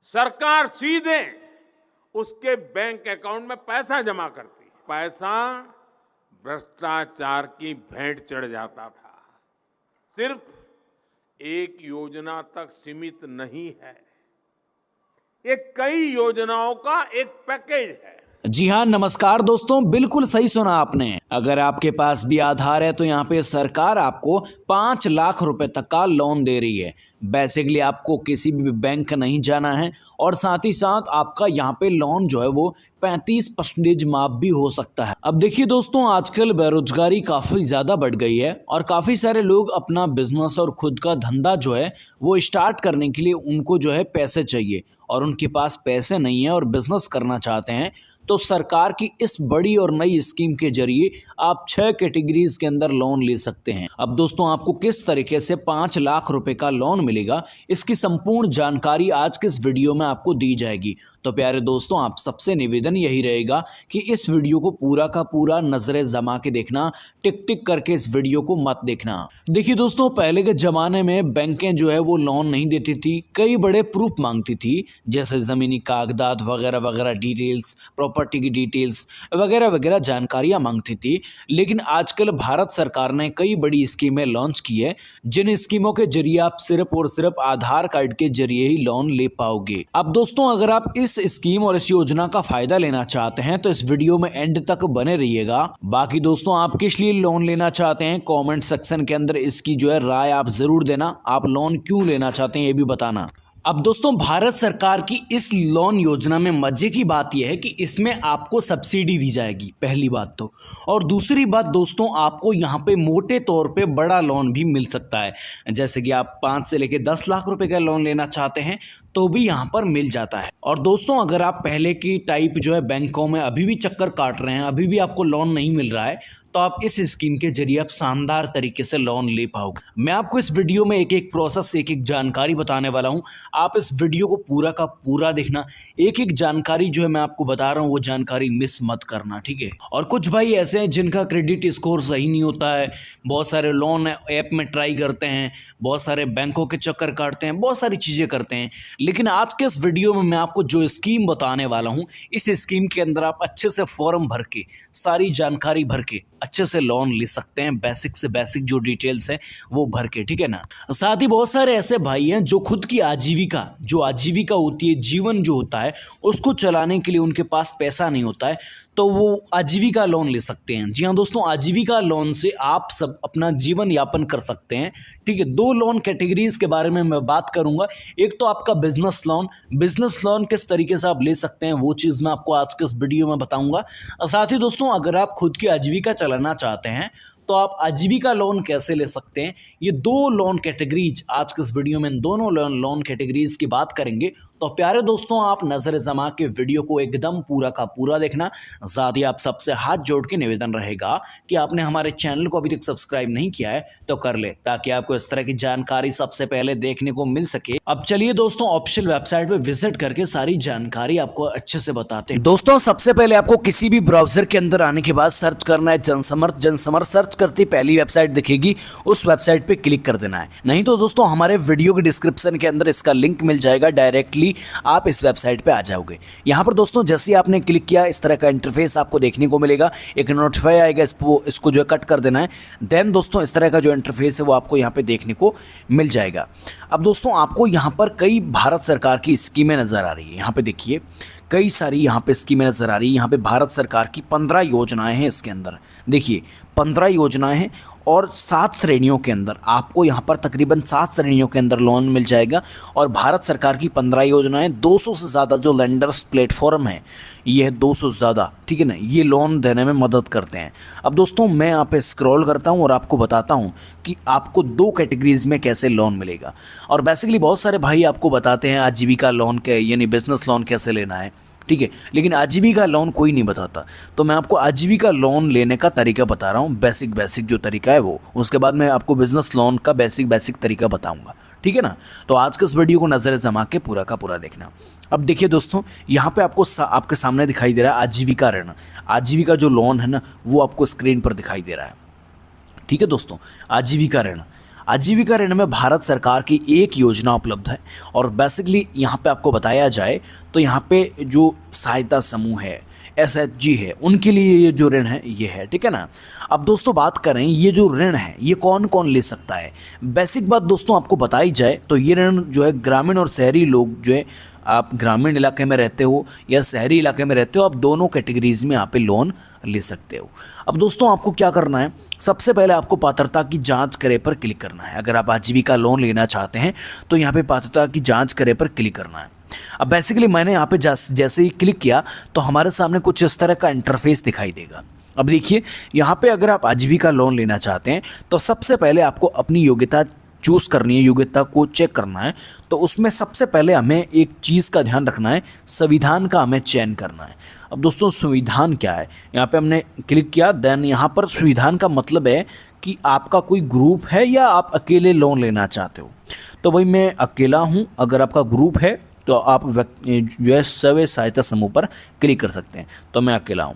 सरकार सीधे उसके बैंक अकाउंट में पैसा जमा करती है। पैसा भ्रष्टाचार की भेंट चढ़ जाता था। सिर्फ एक योजना तक सीमित नहीं है, ये कई योजनाओं का एक पैकेज है। जी हाँ, नमस्कार दोस्तों, बिल्कुल सही सुना आपने। अगर आपके पास भी आधार है तो यहाँ पे सरकार आपको 5 लाख रुपए तक का लोन दे रही है। बेसिकली आपको किसी भी बैंक नहीं जाना है और साथ ही साथ आपका यहाँ पे लोन जो है वो 35% माफ भी हो सकता है। अब देखिए दोस्तों, आजकल बेरोजगारी काफ़ी ज़्यादा बढ़ गई है और काफ़ी सारे लोग अपना बिजनेस और खुद का धंधा जो है वो स्टार्ट करने के लिए उनको जो है पैसे चाहिए और उनके पास पैसे नहीं है और बिजनेस करना चाहते हैं। तो सरकार की इस बड़ी और नई स्कीम के जरिए आप 6 कैटेगरीज के अंदर लोन ले सकते हैं। अब दोस्तों, आपको किस तरीके से 5 लाख रुपए का लोन मिलेगा, इसकी संपूर्ण जानकारी आज के इस वीडियो में आपको दी जाएगी। तो प्यारे दोस्तों, आप सबसे निवेदन यही रहेगा कि इस वीडियो को पूरा का पूरा नजरें जमा के देखना, टिक टिक करके इस वीडियो को मत देखना। देखिए दोस्तों, पहले के जमाने में बैंकें जो है वो लोन नहीं देती थी, कई बड़े प्रूफ मांगती थी, जैसे जमीनी कागजात वगैरह वगैरह डिटेल्स, प्रॉपर्टी की डिटेल्स वगैरह वगैरह जानकारियां मांगती थी। लेकिन आजकल भारत सरकार ने कई बड़ी स्कीमें लॉन्च की है, जिन स्कीमों के जरिए आप सिर्फ और सिर्फ आधार कार्ड के जरिए ही लोन ले पाओगे। अब दोस्तों, अगर आप इस स्कीम और इस योजना का फायदा लेना चाहते हैं तो इस वीडियो में एंड तक बने रहिएगा। बाकी दोस्तों, आप किस लिए लोन लेना चाहते हैं कमेंट सेक्शन के अंदर इसकी जो है राय आप जरूर देना। आप लोन क्यों लेना चाहते हैं ये भी बताना। अब दोस्तों, भारत सरकार की इस लोन योजना में मजे की बात यह है कि इसमें आपको सब्सिडी दी जाएगी, पहली बात तो। और दूसरी बात दोस्तों, आपको यहाँ पे मोटे तौर पे बड़ा लोन भी मिल सकता है। जैसे कि आप 5 से लेकर 10 लाख रुपए का लोन लेना चाहते हैं तो भी यहाँ पर मिल जाता है। और दोस्तों, अगर आप पहले की टाइप जो है बैंकों में अभी भी चक्कर काट रहे हैं, अभी भी आपको लोन नहीं मिल रहा है, तो आप इस स्कीम के जरिए आप शानदार तरीके से लोन ले पाओगे। मैं आपको इस वीडियो में एक एक प्रोसेस, एक एक जानकारी बताने वाला हूं। आप इस वीडियो को पूरा का पूरा देखना, एक एक जानकारी जो है मैं आपको बता रहा हूं वो जानकारी मिस मत करना, ठीक है। और कुछ भाई ऐसे हैं जिनका क्रेडिट स्कोर सही नहीं होता है, बहुत सारे लोन ऐप में ट्राई करते हैं, बहुत सारे बैंकों के चक्कर काटते हैं, बहुत सारी चीजें करते हैं। लेकिन आज के इस वीडियो में मैं आपको जो स्कीम बताने वाला हूं, इस स्कीम के अंदर आप अच्छे से फॉर्म भर के, सारी जानकारी भर के अच्छे से लोन ले सकते हैं। बेसिक से बेसिक जो डिटेल्स है वो भर के, ठीक है ना। साथ ही बहुत सारे ऐसे भाई हैं जो खुद की आजीविका होती है, जीवन जो होता है उसको चलाने के लिए उनके पास पैसा नहीं होता है, तो वो आजीविका लोन ले सकते हैं। जी हाँ दोस्तों, आजीविका लोन से आप सब अपना जीवन यापन कर सकते हैं, ठीक है। 2 लोन कैटेगरीज के बारे में मैं बात करूंगा। एक तो आपका बिजनेस लोन किस तरीके से आप ले सकते हैं वो चीज़ मैं आपको आज के इस वीडियो में बताऊंगा। और साथ ही दोस्तों, अगर आप खुद की आजीविका चलाना चाहते हैं तो आप आजीविका लोन कैसे ले सकते हैं, ये 2 लोन कैटेगरीज आज के इस वीडियो में, इन दोनों लोन कैटेगरीज की बात करेंगे। तो प्यारे दोस्तों, आप नजर जमा के वीडियो को एकदम पूरा का पूरा देखना। साथ ही आप सबसे हाथ जोड़ के निवेदन रहेगा कि आपने हमारे चैनल को अभी तक सब्सक्राइब नहीं किया है तो कर ले, ताकि आपको इस तरह की जानकारी सबसे पहले देखने को मिल सके। अब चलिए दोस्तों, ऑफिशियल वेबसाइट पे विजिट करके सारी जानकारी आपको अच्छे से बताते हैं। दोस्तों, सबसे पहले आपको किसी भी ब्राउजर के अंदर आने के बाद सर्च करना है जनसमर्थ सर्च करते पहली वेबसाइट दिखेगी, उस वेबसाइट पे क्लिक कर देना है। नहीं तो दोस्तों, हमारे वीडियो के डिस्क्रिप्शन के अंदर इसका लिंक मिल जाएगा, डायरेक्टली आप इस वेबसाइट पे आ जाओगे। यहाँ पर दोस्तों, जैसे ही आपने क्लिक किया इस तरह का इंटरफेस आपको देखने को मिलेगा, एक नोटिफाई आएगा, इसको जो है कट कर देना है। देन दोस्तों, इस तरह का जो इंटरफेस है वो आपको यहाँ पे देखने को मिल जाएगा। अब दोस्तों, आपको यहाँ पर कई भारत सरकार की स्कीमें नजर आ रही है। यहाँ पे देखिए, कई सारी यहाँ पे स्कीमें नजर आ रही है। यहाँ पे भारत सरकार की 15 योजनाएं हैं। इसके अंदर देखिए 15 योजनाएं हैं और 7 श्रेणियों के अंदर आपको यहाँ पर तकरीबन 7 श्रेणियों के अंदर लोन मिल जाएगा। और भारत सरकार की 15 योजनाएं, 200 से ज़्यादा जो लेंडर्स प्लेटफॉर्म है, ये है 200 से ज़्यादा, ठीक है ना, ये लोन देने में मदद करते हैं। अब दोस्तों, मैं यहाँ पे स्क्रॉल करता हूँ और आपको बताता हूँ कि आपको 2 कैटेगरीज में कैसे लोन मिलेगा। और बेसिकली बहुत सारे भाई आपको बताते हैं आजीविका लोन के, यानी बिजनेस लोन कैसे लेना है, ठीक है, लेकिन आजीविका लोन कोई नहीं बताता। तो मैं आपको आजीविका लोन लेने का तरीका बता रहा हूँ, बेसिक जो तरीका है वो। उसके बाद मैं आपको बिजनेस लोन का बेसिक तरीका बताऊंगा, ठीक है ना। तो आज के इस वीडियो को नजर जमा के पूरा का पूरा देखना। अब देखिए दोस्तों, यहाँ पे आपको आपके सामने दिखाई दे रहा है आजीविका ऋण। आजीविका जो लोन है ना वो आपको स्क्रीन पर दिखाई दे रहा है, ठीक है दोस्तों। आजीविका ऋण आजीविका ऋण में भारत सरकार की एक योजना उपलब्ध है और बेसिकली यहाँ पे आपको बताया जाए तो यहाँ पे जो सहायता समूह है, एसएचजी है, उनके लिए ये जो ऋण है ये है, ठीक है ना। अब दोस्तों बात करें ये जो ऋण है ये कौन कौन ले सकता है। बेसिक बात दोस्तों आपको बताई जाए तो ये ऋण जो है ग्रामीण और शहरी लोग जो है, आप ग्रामीण इलाके में रहते हो या शहरी इलाके में रहते हो, आप दोनों कैटेगरीज में यहाँ पे लोन ले सकते हो। अब दोस्तों आपको क्या करना है, सबसे पहले आपको पात्रता की जांच करे पर क्लिक करना है। अगर आप आजीविका लोन लेना चाहते हैं तो यहाँ पे पात्रता की जांच करे पर क्लिक करना है। अब बेसिकली मैंने यहाँ पे जैसे ही क्लिक किया तो हमारे सामने कुछ इस तरह का इंटरफेस दिखाई देगा। अब देखिए यहाँ पे अगर आप आजीविका लोन लेना चाहते हैं तो सबसे पहले आपको अपनी योग्यता चूज़ करनी है, योग्यता को चेक करना है। तो उसमें सबसे पहले हमें एक चीज़ का ध्यान रखना है, संविधान का हमें चयन करना है। अब दोस्तों संविधान क्या है, यहाँ पे हमने क्लिक किया, देन यहाँ पर संविधान का मतलब है कि आपका कोई ग्रुप है या आप अकेले लोन लेना चाहते हो। तो भाई मैं अकेला हूँ, अगर आपका ग्रुप है तो आप जो है स्वयं सहायता समूह पर क्लिक कर सकते हैं। तो मैं अकेला हूँ,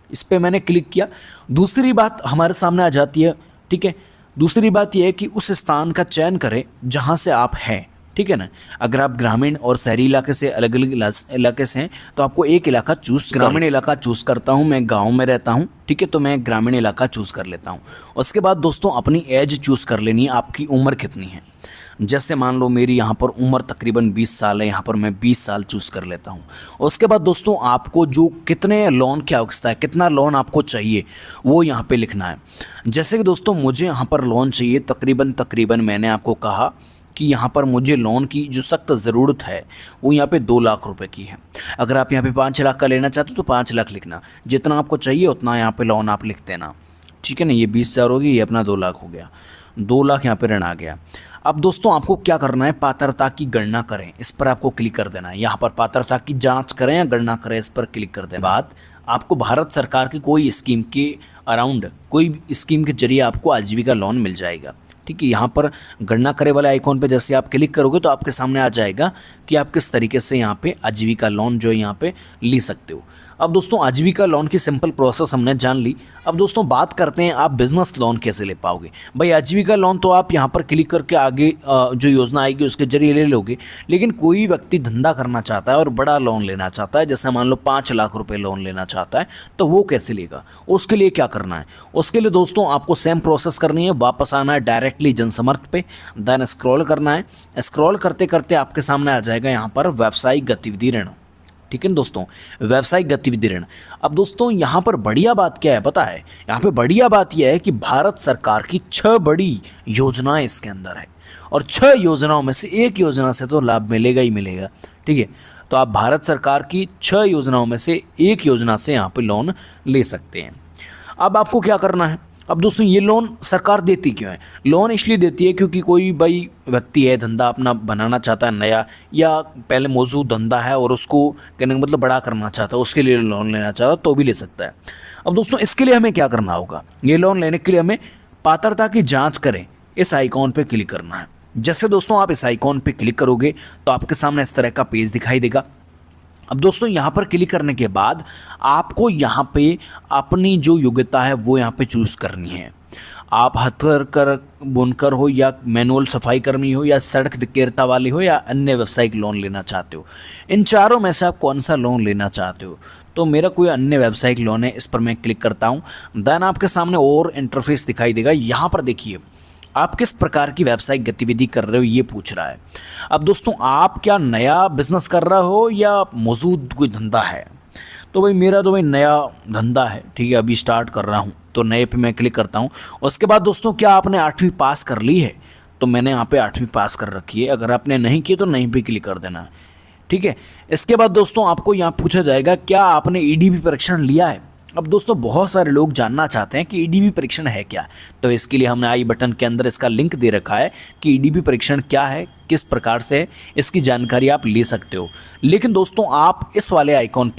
इस पर मैंने क्लिक किया। दूसरी बात हमारे सामने आ जाती है, ठीक है। दूसरी बात यह है कि उस स्थान का चयन करें जहाँ से आप हैं, ठीक है ना। अगर आप ग्रामीण और शहरी इलाके से अलग अलग इलाके से हैं तो आपको एक इलाका चूज़, ग्रामीण इलाका चूज़ करता हूँ, मैं गांव में रहता हूँ, ठीक है, तो मैं ग्रामीण इलाका चूज़ कर लेता हूँ। उसके बाद दोस्तों अपनी एज चूज़ कर लेनी है, आपकी उम्र कितनी है। जैसे मान लो मेरी यहाँ पर उम्र तकरीबन 20 साल है, यहाँ पर मैं 20 साल चूज़ कर लेता हूँ। उसके बाद दोस्तों आपको जो कितने लोन की आवश्यकता है, कितना लोन आपको चाहिए वो यहाँ पे लिखना है। जैसे कि दोस्तों मुझे यहाँ पर लोन चाहिए तकरीबन मैंने आपको कहा कि यहाँ पर मुझे लोन की जो सख्त ज़रूरत है वो यहाँ पे 2 लाख रुपए की है। अगर आप यहाँ पे 5 लाख का लेना चाहते हो तो 5 लाख लिखना, जितना आपको चाहिए उतना यहाँ पे लोन आप लिख देना, ठीक है ना। ये 20,000 होगी, ये अपना 2 लाख हो गया, 2 लाख यहाँ पे ऋण आ गया। अब दोस्तों आपको क्या करना है, पात्रता की गणना करें, इस पर आपको क्लिक कर देना है। यहाँ पर पात्रता की जांच करें या गणना करें, इस पर क्लिक कर देना। बाद आपको भारत सरकार की कोई स्कीम के अराउंड, कोई स्कीम के जरिए आपको आजीविका लोन मिल जाएगा, ठीक है। यहाँ पर गणना करे वाले आइकॉन पे जैसे आप क्लिक करोगे तो आपके सामने आ जाएगा कि आप किस तरीके से यहाँ पे आजीविका लोन जो है यहाँ पे ले सकते हो। अब दोस्तों आजीविका लोन की सिंपल प्रोसेस हमने जान ली। अब दोस्तों बात करते हैं आप बिजनेस लोन कैसे ले पाओगे। भाई आजीविका लोन तो आप यहाँ पर क्लिक करके आगे जो योजना आएगी उसके जरिए ले लोगे, लेकिन कोई व्यक्ति धंधा करना चाहता है और बड़ा लोन लेना चाहता है, जैसे मान लो 5 लाख रुपए लोन लेना चाहता है, तो वो कैसे लेगा, उसके लिए क्या करना है। उसके लिए दोस्तों आपको सेम प्रोसेस करनी है, वापस आना है डायरेक्टली जनसमर्थ पे, देन स्क्रॉल करना है। स्क्रॉल करते करते आपके सामने आ जाएगा यहाँ पर व्यावसायिक गतिविधि ऋण, ठीक है ना दोस्तों, व्यावसायिक गतिविधि ऋण। अब दोस्तों यहाँ पर बढ़िया बात क्या है पता है, यहाँ पे बढ़िया बात यह है कि भारत सरकार की 6 बड़ी योजनाएं इसके अंदर है और 6 योजनाओं में से एक योजना से तो लाभ मिलेगा ही मिलेगा, ठीक है। तो आप भारत सरकार की 6 योजनाओं में से एक योजना से यहाँ पे लोन ले सकते हैं। अब आपको क्या करना है, अब दोस्तों ये लोन सरकार देती क्यों है, लोन इसलिए देती है क्योंकि कोई भाई व्यक्ति है धंधा अपना बनाना चाहता है नया, या पहले मौजूद धंधा है और उसको कहने का मतलब बड़ा करना चाहता है, उसके लिए लोन लेना चाहता है तो भी ले सकता है। अब दोस्तों इसके लिए हमें क्या करना होगा, ये लोन लेने के लिए हमें पात्रता की जाँच करें, इस आइकॉन पर क्लिक करना है। जैसे दोस्तों आप इस आइकॉन पर क्लिक करोगे तो आपके सामने इस तरह का पेज दिखाई देगा। अब दोस्तों यहाँ पर क्लिक करने के बाद आपको यहाँ पे अपनी जो योग्यता है वो यहाँ पे चूज़ करनी है। आप हथकर बुनकर हो या मैनुअल सफाई कर्मी हो या सड़क विक्रेता वाले हो या अन्य व्यावसायिक लोन लेना चाहते हो, इन चारों में से आप कौन सा लोन लेना चाहते हो। तो मेरा कोई अन्य व्यावसायिक लोन है, इस पर मैं क्लिक करता हूँ। देन आपके सामने और इंटरफेस दिखाई देगा। यहाँ पर देखिए आप किस प्रकार की व्यावसायिक गतिविधि कर रहे हो ये पूछ रहा है। अब दोस्तों आप क्या नया बिजनेस कर रहे हो या मौजूद कोई धंधा है, तो भाई मेरा तो भाई नया धंधा है, ठीक है, अभी स्टार्ट कर रहा हूँ, तो नए पे मैं क्लिक करता हूँ। उसके बाद दोस्तों क्या आपने 8वीं पास कर ली है, तो मैंने यहाँ पे 8वीं पास कर रखी है। अगर आपने नहीं की तो नहीं पे क्लिक कर देना, ठीक है। इसके बाद दोस्तों आपको यहाँ पूछा जाएगा क्या आपने ईडीबी परीक्षण लिया है। अब दोस्तों बहुत सारे लोग जानना चाहते हैं कि ईडीबी परीक्षण है क्या, तो इसके लिए हमने आई बटन के अंदर इसका लिंक दे रखा है कि ईडीबी परीक्षण क्या है, किस प्रकार से इसकी जानकारी आप ले सकते हो। लेकिन दोस्तों आप इस वाले आइकॉन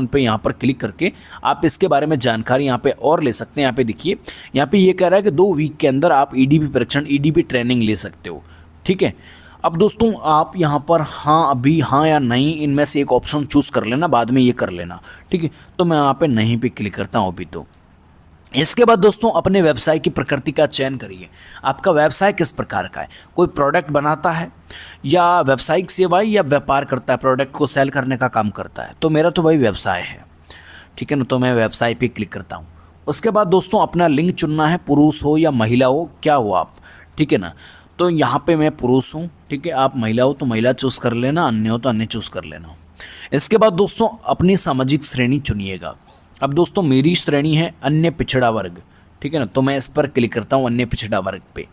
पे यहाँ पर क्लिक करके आप इसके बारे में जानकारी यहाँ पे और ले सकते हैं। यहाँ पे देखिए, यहाँ पे ये कह रहा है कि 2 वीक के अंदर आप ईडीबी परीक्षण, ईडीबी ट्रेनिंग ले सकते हो, ठीक है। अब दोस्तों आप यहाँ पर हाँ, अभी हाँ या नहीं, इनमें से एक ऑप्शन चूज़ कर लेना, बाद में ये कर लेना, ठीक है। तो मैं यहाँ पे नहीं पे क्लिक करता हूँ अभी। तो इसके बाद दोस्तों अपने व्यवसाय की प्रकृति का चयन करिए। आपका व्यवसाय किस प्रकार का है? कोई प्रोडक्ट बनाता है या व्यावसायिक सेवाएं या व्यापार करता है, प्रोडक्ट को सेल करने का काम करता है? तो मेरा तो भाई व्यवसाय है, ठीक है ना, तो मैं व्यवसाय पे क्लिक करता हूँ। उसके बाद दोस्तों अपना लिंग चुनना है, पुरुष हो या महिला हो, क्या हो आप, ठीक है ना। तो यहाँ पे मैं पुरुष हूँ, ठीक है, आप महिला हो तो महिला चूज़ कर लेना, अन्य हो तो अन्य चूज़ कर लेना। इसके बाद दोस्तों अपनी सामाजिक श्रेणी चुनिएगा। अब दोस्तों मेरी श्रेणी है अन्य पिछड़ा वर्ग, ठीक है ना, तो मैं इस पर क्लिक करता हूँ अन्य पिछड़ा वर्ग पे।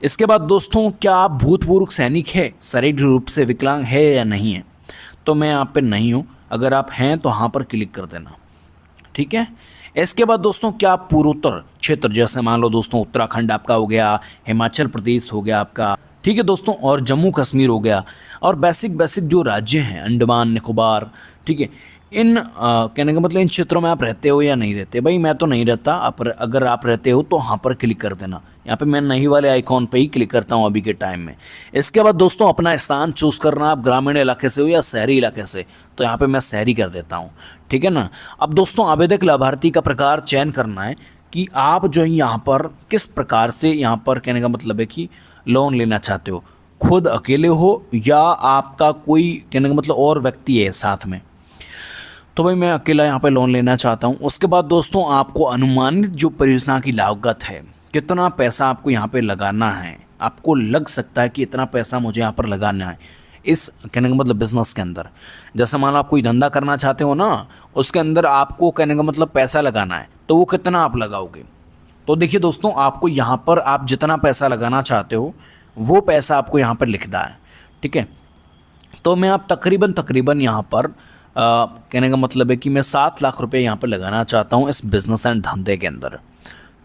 इसके बाद दोस्तों क्या आप भूतपूर्व सैनिक है, शारीरिक रूप से विकलांग है या नहीं है? तो मैं यहाँ पे नहीं हूँ, अगर आप हैं तो यहाँ पर क्लिक कर देना, ठीक है। इसके बाद दोस्तों क्या आप पूर्वोत्तर क्षेत्र, जैसे मान लो दोस्तों उत्तराखंड आपका हो गया, हिमाचल प्रदेश हो गया आपका, ठीक है दोस्तों, और जम्मू कश्मीर हो गया, और बेसिक जो राज्य हैं अंडमान निकोबार, ठीक है, इन कहने का मतलब इन क्षेत्रों में आप रहते हो या नहीं रहते? भाई मैं तो नहीं रहता, अगर आप रहते हो तो वहाँ पर क्लिक कर देना। यहाँ पे मैं नहीं वाले आइकॉन पे ही क्लिक करता हूँ अभी के टाइम में। इसके बाद दोस्तों अपना स्थान चूज़ करना, आप ग्रामीण इलाके से हो या शहरी इलाके से, तो यहाँ पे मैं शहरी कर देता हूँ, ठीक है ना। अब दोस्तों आवेदक लाभार्थी का प्रकार चयन करना है कि आप जो है यहाँ पर किस प्रकार से, यहाँ पर कहने का मतलब है कि लोन लेना चाहते हो, खुद अकेले हो या आपका कोई कहने का मतलब और व्यक्ति है साथ में। तो भाई मैं अकेला यहाँ पे लोन लेना चाहता हूँ। उसके बाद दोस्तों आपको अनुमानित जो परियोजना की लागत है, कितना पैसा आपको यहाँ पे लगाना है, आपको लग सकता है कि इतना पैसा मुझे यहाँ पर लगाना है इस कहने का मतलब बिजनेस के अंदर। जैसे मान लो आप कोई धंधा करना चाहते हो ना, उसके अंदर आपको कहने का मतलब पैसा लगाना है, तो वो कितना आप लगाओगे? तो देखिए दोस्तों आपको यहाँ पर आप जितना पैसा लगाना चाहते हो वो पैसा आपको यहाँ पर लिखना है, ठीक है। तो मैं आप तकरीबन यहाँ पर कहने का मतलब है कि मैं 7 लाख रुपए यहाँ पर लगाना चाहता हूँ इस बिज़नेस एंड धंधे के अंदर,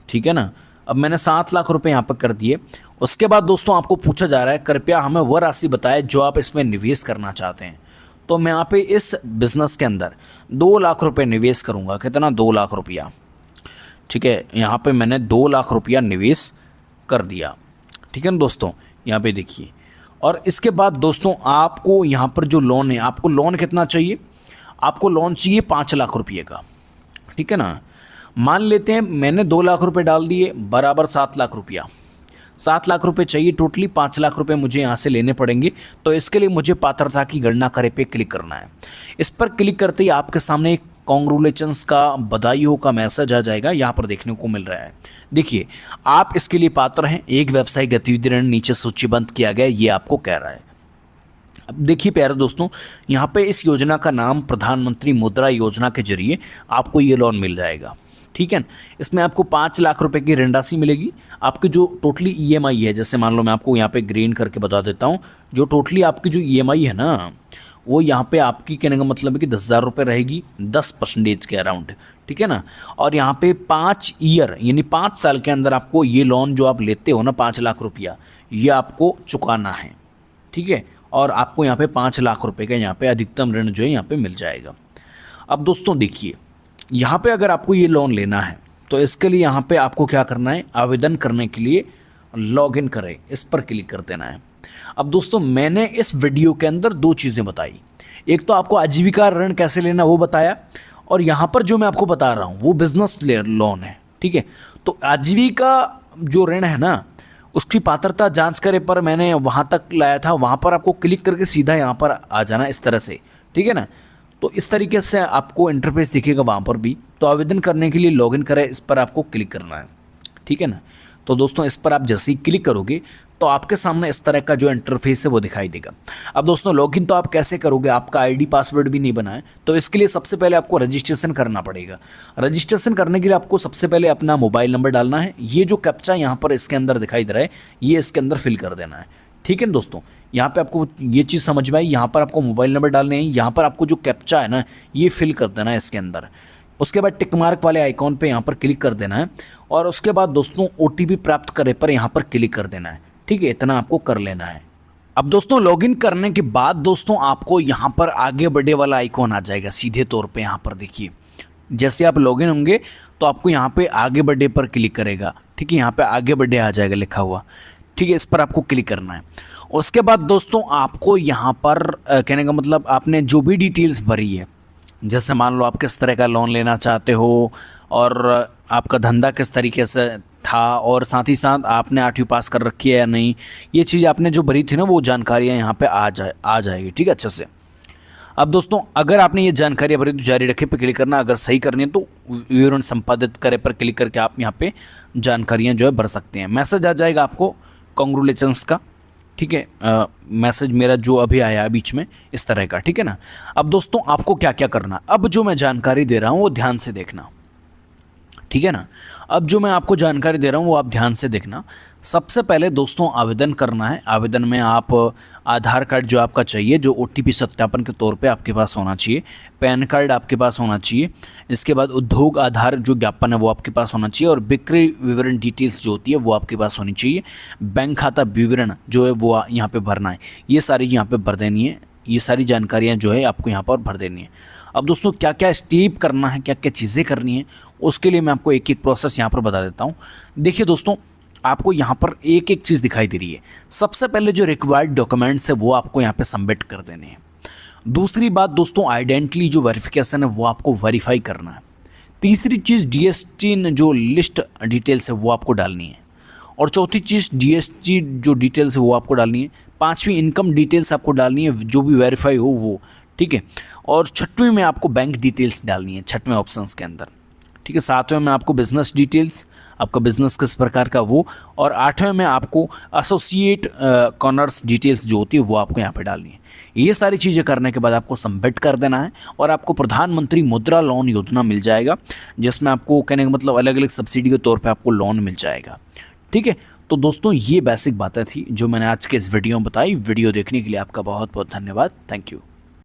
ठीक है ना। अब मैंने 7 लाख रुपए यहाँ पर कर दिए। उसके बाद दोस्तों आपको पूछा जा रहा है कृपया हमें वह राशि बताएं जो आप इसमें निवेश करना चाहते हैं। तो मैं यहाँ पे इस बिज़नेस के अंदर 2 लाख रुपए निवेश करूँगा। कितना? 2 लाख रुपया, ठीक है। यहाँ पे मैंने 2 लाख रुपया निवेश कर दिया, ठीक है ना दोस्तों, यहाँ पे देखिए। और इसके बाद दोस्तों आपको यहाँ पर जो लोन है, आपको लोन कितना चाहिए? आपको लोन चाहिए 5 लाख रुपये का, ठीक है ना। मान लेते हैं मैंने 2 लाख रुपए डाल दिए, बराबर 7 लाख रुपया। 7 लाख रुपए चाहिए टोटली, 5 लाख रुपए मुझे यहाँ से लेने पड़ेंगे। तो इसके लिए मुझे पात्रता की गणना करे पे क्लिक करना है। इस पर क्लिक करते ही आपके सामने एक कॉन्ग्रेचुलेशंस का, बधाइयों का मैसेज आ जाएगा, यहाँ पर देखने को मिल रहा है। देखिए आप इसके लिए पात्र हैं। एक व्यवसायिक गतिविधि ऋण नीचे सूचीबद्ध किया गया, ये आपको कह रहा है। अब देखिए प्यारे दोस्तों, यहाँ पे इस योजना का नाम प्रधानमंत्री मुद्रा योजना के जरिए आपको ये लोन मिल जाएगा, ठीक है। इसमें आपको 5 लाख रुपए की ऋण राशि मिलेगी। आपकी जो टोटली EMI है, जैसे मान लो मैं आपको यहाँ पे ग्रीन करके बता देता हूँ, जो टोटली आपकी जो EMI है ना, वो यहाँ पे आपकी कहने का मतलब है कि 10,000 रुपये रहेगी, 10% के अराउंड, ठीक है ना। और यहाँ पे 5 ईयर यानी 5 साल के अंदर आपको ये लोन जो आप लेते हो ना 5 लाख रुपया, ये आपको चुकाना है, ठीक है। और आपको यहाँ पे 5 लाख रुपए का यहाँ पे अधिकतम ऋण जो है यहाँ पे मिल जाएगा। अब दोस्तों देखिए, यहाँ पे अगर आपको ये लोन लेना है तो इसके लिए यहाँ पे आपको क्या करना है, आवेदन करने के लिए लॉगिन करें, इस पर क्लिक कर देना है। अब दोस्तों मैंने इस वीडियो के अंदर 2 चीज़ें बताई। एक तो आपको आजीविका ऋण कैसे लेना वो बताया, और यहाँ पर जो मैं आपको बता रहा हूँ वो बिजनेस लोन है, ठीक है। तो आजीविका जो ऋण है ना, उसकी पात्रता जांच करे पर मैंने वहाँ तक लाया था, वहाँ पर आपको क्लिक करके सीधा यहाँ पर आ जाना इस तरह से, ठीक है ना। तो इस तरीके से आपको इंटरफेस दिखेगा वहाँ पर भी। तो आवेदन करने के लिए लॉगिन करें, इस पर आपको क्लिक करना है, ठीक है ना। तो दोस्तों इस पर आप जैसे ही क्लिक करोगे तो आपके सामने इस तरह का जो इंटरफेस है वो दिखाई देगा। अब दोस्तों लॉगिन तो आप कैसे करोगे, आपका आईडी पासवर्ड भी नहीं बना है, तो इसके लिए सबसे पहले आपको रजिस्ट्रेशन करना पड़ेगा। रजिस्ट्रेशन करने के लिए आपको सबसे पहले अपना मोबाइल नंबर डालना है। ये जो कैप्चा यहाँ पर इसके अंदर दिखाई दे रहा है, ये इसके अंदर फिल कर देना है, ठीक है ना दोस्तों। यहाँ पे आपको ये चीज़ समझ में आई, यहाँ पर आपको मोबाइल नंबर डालने हैं, यहाँ पर आपको जो कैप्चा है ना ये फिल कर देना है इसके अंदर। उसके बाद टिक मार्क वाले आइकॉन पे यहाँ पर क्लिक कर देना है, और उसके बाद दोस्तों OTP प्राप्त करे पर यहाँ पर क्लिक कर देना है, ठीक है। इतना आपको कर लेना है। अब दोस्तों लॉगिन करने के बाद दोस्तों आपको यहाँ पर आगे बढ़े वाला आइकॉन आ जाएगा सीधे तौर पे। यहाँ पर देखिए, जैसे आप लॉगिन होंगे तो आपको यहाँ पे आगे बढ़े पर क्लिक करेगा, ठीक है। यहाँ पे आगे बढ़े आ जाएगा लिखा हुआ, ठीक है। इस पर आपको क्लिक करना है। उसके बाद दोस्तों आपको यहाँ पर कहने का मतलब आपने जो भी डिटेल्स भरी है, जैसे मान लो आप किस तरह का लोन लेना चाहते हो और आपका धंधा किस तरीके से था और साथ ही साथ आपने 8वीं पास कर रखी है या नहीं, ये चीज़ आपने जो भरी थी ना वो जानकारियाँ यहाँ पे आ जाएगी, ठीक है, अच्छे से। अब दोस्तों अगर आपने ये जानकारी भरी तो जारी रखे पे क्लिक करना, अगर सही करनी है तो विवरण संपादित करे पर क्लिक करके आप यहाँ पे जानकारियाँ जो है भर सकते हैं। मैसेज आ जाएगा आपको कांग्रेचुलेशंस का, ठीक है, मैसेज मेरा जो अभी आया बीच में इस तरह का, ठीक है ना। अब दोस्तों आपको क्या क्या करना, अब जो मैं जानकारी दे रहा हूँ वो ध्यान से देखना, ठीक है ना। अब जो मैं आपको जानकारी दे रहा हूँ वो आप ध्यान से देखना। सबसे पहले दोस्तों आवेदन करना है। आवेदन में आप आधार कार्ड जो आपका चाहिए, जो OTP सत्यापन के तौर पे आपके पास होना चाहिए, पैन कार्ड आपके पास होना चाहिए, इसके बाद उद्योग आधार जो ज्ञापन है वो आपके पास होना चाहिए और बिक्री विवरण डिटेल्स जो होती है वो आपके पास होनी चाहिए। बैंक खाता विवरण जो है वो यहाँ पर भरना है, ये सारी यहाँ पर भर देनी है, ये सारी जानकारियाँ जो है आपको यहाँ पर भर देनी है। अब दोस्तों क्या क्या स्टेप करना है, क्या क्या चीज़ें करनी है, उसके लिए मैं आपको एक एक प्रोसेस यहाँ पर बता देता हूँ। देखिए दोस्तों आपको यहाँ पर एक एक चीज़ दिखाई दे रही है। सबसे पहले जो रिक्वायर्ड डॉक्यूमेंट्स है वो आपको यहाँ पे सबमिट कर देने हैं। दूसरी बात दोस्तों आइडेंटिटी जो वेरिफिकेशन है वो आपको वेरीफाई करना है। तीसरी चीज़ GST जो लिस्ट डिटेल्स है वो आपको डालनी है और चौथी चीज़ GST जो डिटेल्स है वो आपको डालनी है। पाँचवीं इनकम डिटेल्स आपको डालनी है जो भी वेरीफाई हो वो, ठीक है। और छठवीं में आपको बैंक डिटेल्स डालनी है, छठवें ऑप्शंस के अंदर, ठीक है। सातवें में आपको बिजनेस डिटेल्स, आपका बिजनेस किस प्रकार का वो, और आठवें में आपको एसोसिएट कॉर्नर्स डिटेल्स जो होती है वो आपको यहाँ पे डालनी है। ये सारी चीज़ें करने के बाद आपको सबमिट कर देना है और आपको प्रधानमंत्री मुद्रा लोन योजना मिल जाएगा, जिसमें आपको कहने का मतलब अलग अलग सब्सिडी के तौर पर आपको लोन मिल जाएगा, ठीक है। तो दोस्तों ये बेसिक बातें थी जो मैंने आज के इस वीडियो में बताई। वीडियो देखने के लिए आपका बहुत बहुत धन्यवाद। Thank you.